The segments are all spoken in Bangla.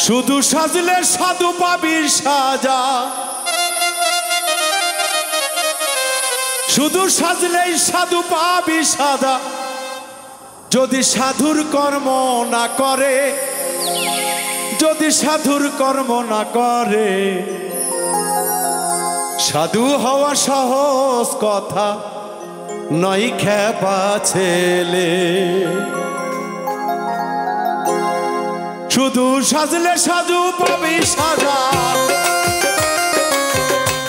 শুধু সাজলে সাধু পাবি সাজা, শুধু সাজলেই সাধু পাবি সাজা। যদি সাধুর কর্ম না করে, যদি সাধুর কর্ম না করে, সাধু হওয়া সহজ কথা নয় খেপা ছেলে। শুধু সাজলে সাধু পাবি সাজা,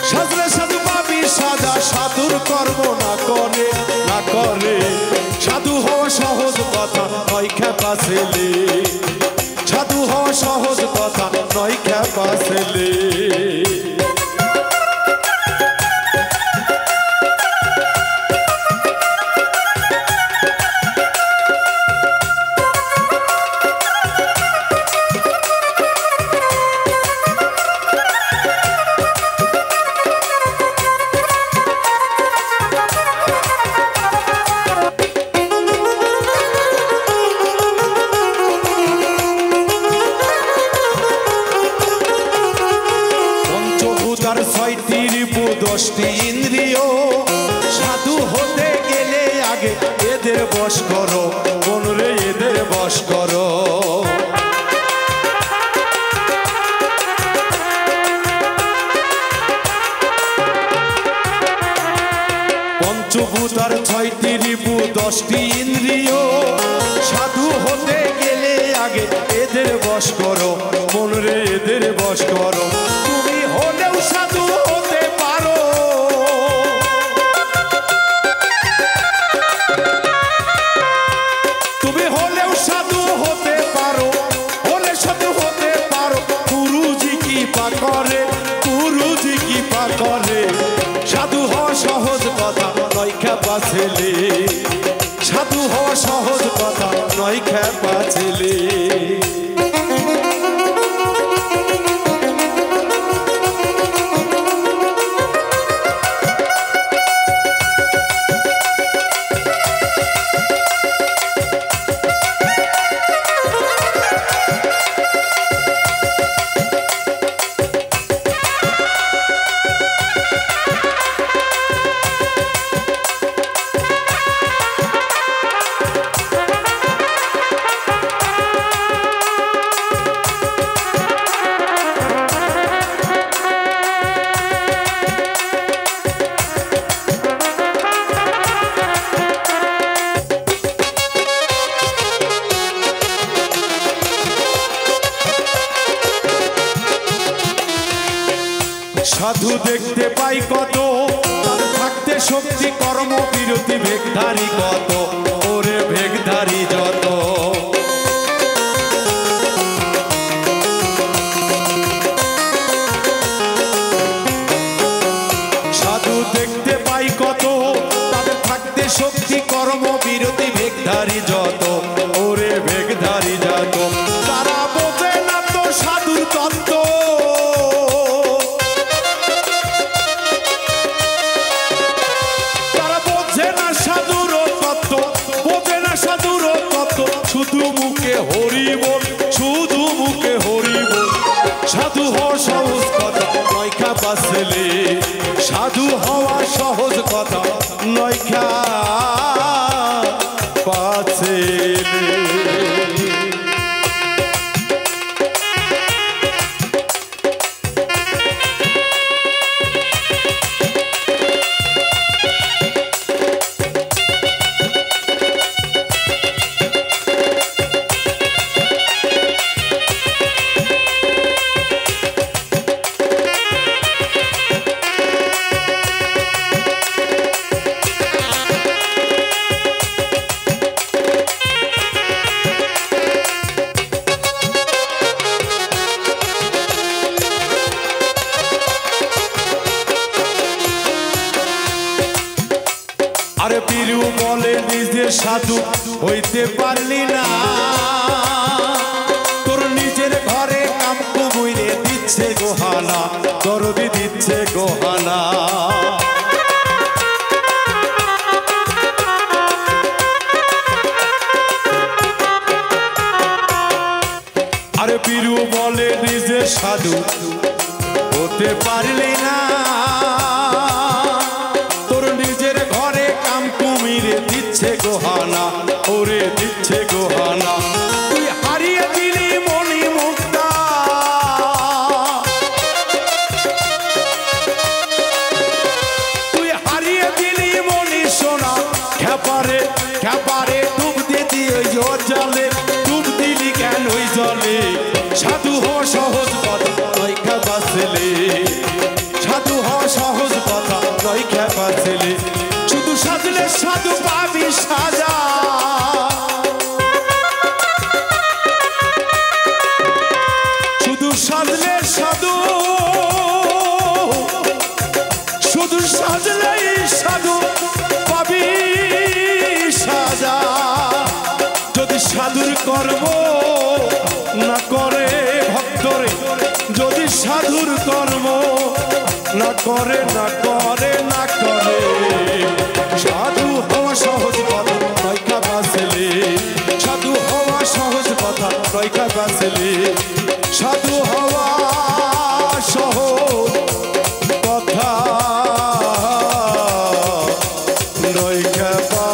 সাজলে সাধু পাবি সাজা। সাধুর কর্ম না করে, না করে, সাধু হওয়া সহজ কথা নয় খেপা ছেলে। সাধু হওয়া সহজ কথা নয় খেপা ছেলে। ছয়টি রিপু দশটি ইন্দ্রিয়, সাধু হতে গেলে আগে এদের বশ করো, মনরে এদের বশ করো। পঞ্চভূত আর ছয়টি রিপু দশটি ইন্দ্রিয়, সাধু হতে গেলে আগে এদের বশ করো, মনরে এদের বশ করো। তুমি হলেও সাধু হতে পারো, তুমি হলেও সাধু হতে পারো, হলে সাধু হতে পারো। গুরুজি কি পা করে, গুরুজি কি পা করে। সাধু হওয়া সহজ কথা নয় খেপা ছেলে। সাধু হওয়া সহজ কথা নয় খেপা ছেলে। সাধু দেখতে পাই কত, তার থাকতে শক্তি কর্ম বিরতি ভেগধারী কত, ওরে ভেগধারী যত। সাধু দেখতে পাই কত, তাদের থাকতে শক্তি কর্ম বিরতি ভেগধারী যত, ওরে ভেগধারী যত। তারা বোঝে না তো সাধুর তত্ত্ব, শুধু মুখে হরি বল, শুধু মুখে হরি বল। সাধু হওয়া সহজ কথা নয় খেপা ছেলে। সাধু হওয়া সহজ কথা নয় খেপা ছেলে। আরে বীরু বলে নিজে সাধু হইতে পারলি না, তোর নিজের ঘরে কাম কবুইরে দিচ্ছে গোহানা, দরদি দিচ্ছে গোহানা। আরে বীরু বলে নিজে সাধু হতে পারলি না, তোর নিজের ঘরে কাম কুমিরে দিচ্ছে গোহানা, ওরে দিচ্ছে গোহানা। তুই হারিয়ে দিলি মণি মুক্তা, তুই হারিয়ে দিলি মণি সোনা, খেপারে খেপারে ডুব দিতি ওই জলে, ডুব দিলি কেন ওই জলে? সাধু হওয়া সহজ কথা নয় খেপা ছেলে, সাধু হওয়া সহজ কথা নয় খেপা ছেলে। শুধু সাজলে সাধু পাবি সাজা, শুধু সাজলে সাধু, শুধু সাজলেই সাধু পাবি সাজা। যদি সাধুর কর্ম না করে ভক্তরে, যদি সাধুর কর্ম না করে না করে না করে, সাধু হওয়া সহজ কথা নয় খেপা ছেলে, সাধু হওয়া সহজ কথা নয় খেপা ছেলে, সাধু হওয়া সহজ কথা নয় খেপা